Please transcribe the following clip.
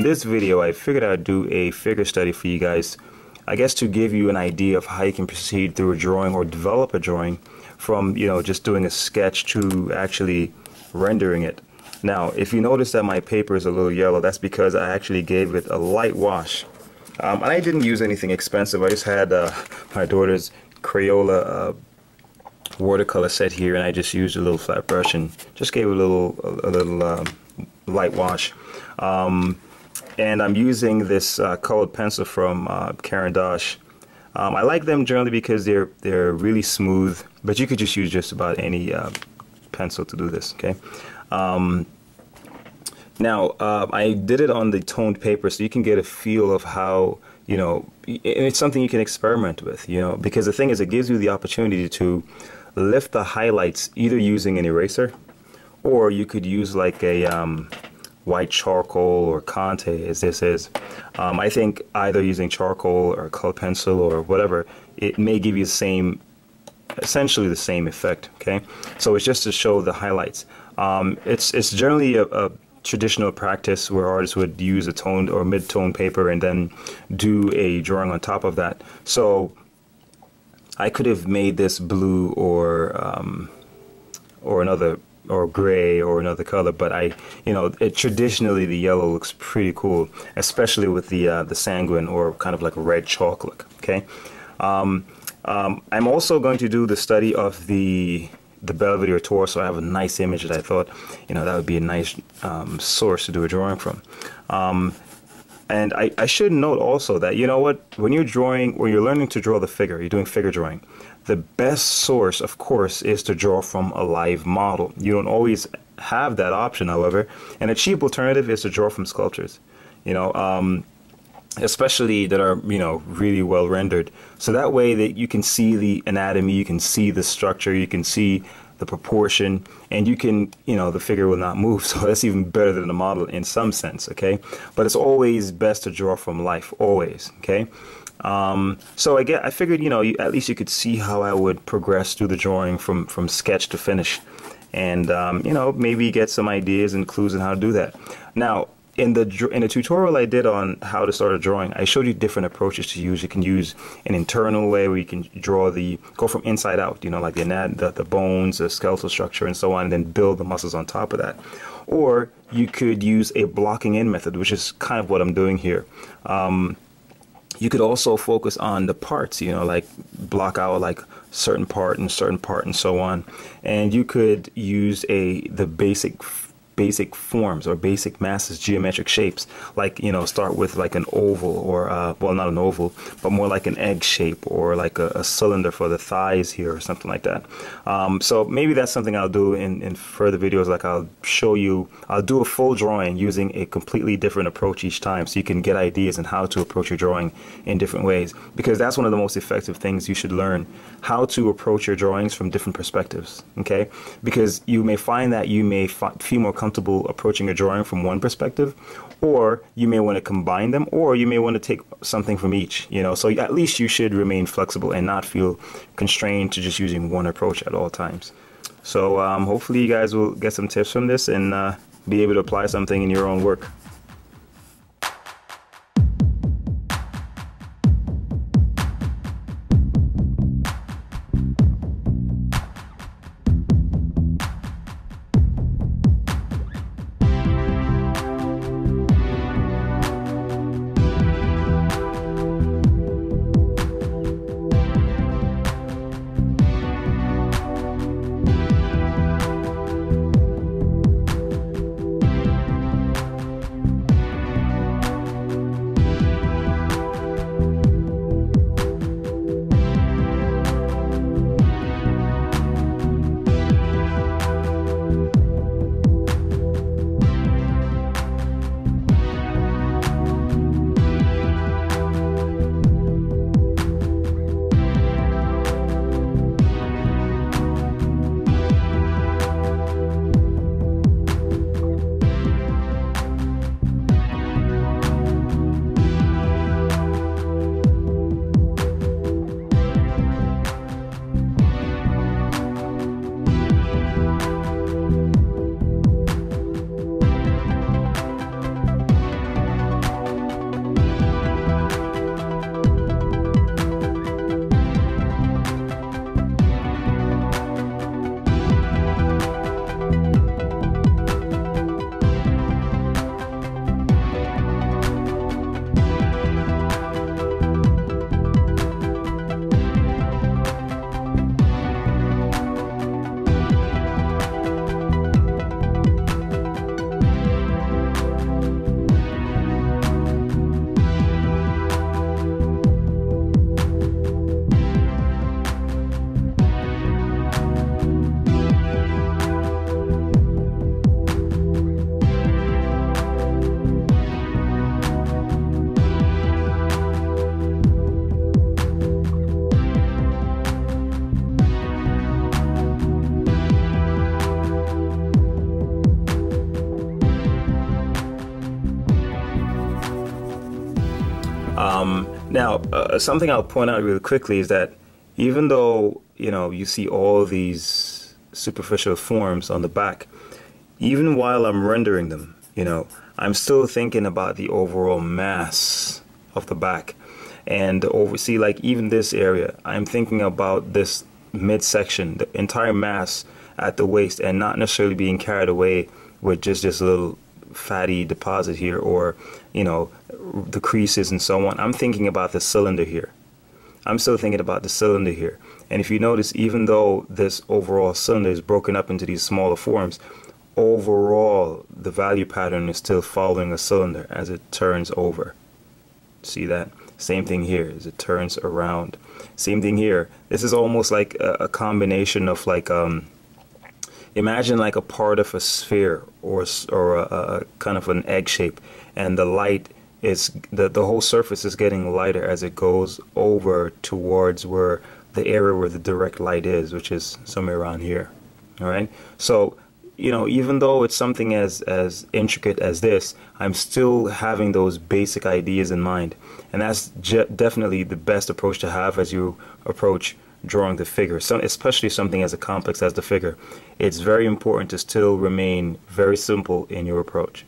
in this video, I figured I'd do a figure study for you guys, I guess to give you an idea of how you can proceed through a drawing or develop a drawing from, just doing a sketch to actually rendering it. Now, if you notice that my paper is a little yellow, that's because I actually gave it a light wash. And I didn't use anything expensive. I just had my daughter's Crayola watercolor set here, and I just used a little flat brush and just gave it a little light wash. And I'm using this colored pencil from Caran. I like them generally because they're really smooth, but you could just use just about any pencil to do this. Okay. Now I did it on the toned paper, so you can get a feel of how, and it's something you can experiment with, because the thing is, it gives you the opportunity to lift the highlights either using an eraser, or you could use like a white charcoal or Conte, as this is. I think either using charcoal or color pencil or whatever, it may give you essentially the same effect. Okay, so it's just to show the highlights. It's generally a traditional practice where artists would use a toned or mid-tone paper and then do a drawing on top of that. So I could have made this blue or gray or another color, but traditionally the yellow looks pretty cool, especially with the sanguine or kind of like a red chalk look. Okay, I'm also going to do the study of the Belvedere Torso. I have a nice image that I thought that would be a nice source to do a drawing from. And I should note also that, when you're learning to draw the figure, you're doing figure drawing, the best source, of course, is to draw from a live model. You don't always have that option, however, and a cheap alternative is to draw from sculptures, especially that are, really well rendered. So that way that you can see the anatomy, you can see the structure, you can see the proportion, and you can, the figure will not move. So that's even better than the model in some sense, okay? But it's always best to draw from life, always, okay? So I figured, at least you could see how I would progress through the drawing from sketch to finish, and maybe get some ideas and clues on how to do that. Now, in the tutorial I did on how to start a drawing, I showed you different approaches to use. You can use an internal way where you can go from inside out, like the bones, the skeletal structure, and so on, and then build the muscles on top of that. Or you could use a blocking in method, which is kind of what I'm doing here. You could also focus on the parts, like block out like certain part and so on. And you could use the basic forms or basic masses, geometric shapes, like start with like an oval, or well, not an oval, but more like an egg shape, or like a cylinder for the thighs here or something like that. So maybe that's something I'll do in further videos. Like I'll do a full drawing using a completely different approach each time, so you can get ideas on how to approach your drawing in different ways, because that's one of the most effective things you should learn, how to approach your drawings from different perspectives. Okay, because you may find that you may feel more comfortable approaching a drawing from one perspective, or you may want to combine them, or you may want to take something from each, so at least you should remain flexible and not feel constrained to just using one approach at all times. So hopefully you guys will get some tips from this and be able to apply something in your own work. Now, something I'll point out really quickly is that even though, you know, you see all these superficial forms on the back, even while I'm rendering them, you know, I'm still thinking about the overall mass of the back. And see, like even this area, I'm thinking about this midsection, the entire mass at the waist, and not necessarily being carried away with just this little fatty deposit here, or, you know, the creases and so on. I'm thinking about the cylinder here. I'm still thinking about the cylinder here. And if you notice, even though this overall cylinder is broken up into these smaller forms, overall the value pattern is still following a cylinder as it turns over. See that? Same thing here as it turns around. Same thing here. This is almost like a combination of like imagine like a part of a sphere, or a kind of an egg shape, and the light is the whole surface is getting lighter as it goes over towards where the area where the direct light is, which is somewhere around here. All right. So, you know, even though it's something as intricate as this, I'm still having those basic ideas in mind, and that's definitely the best approach to have as you approach drawing the figure. So, especially something as complex as the figure, it's very important to still remain very simple in your approach.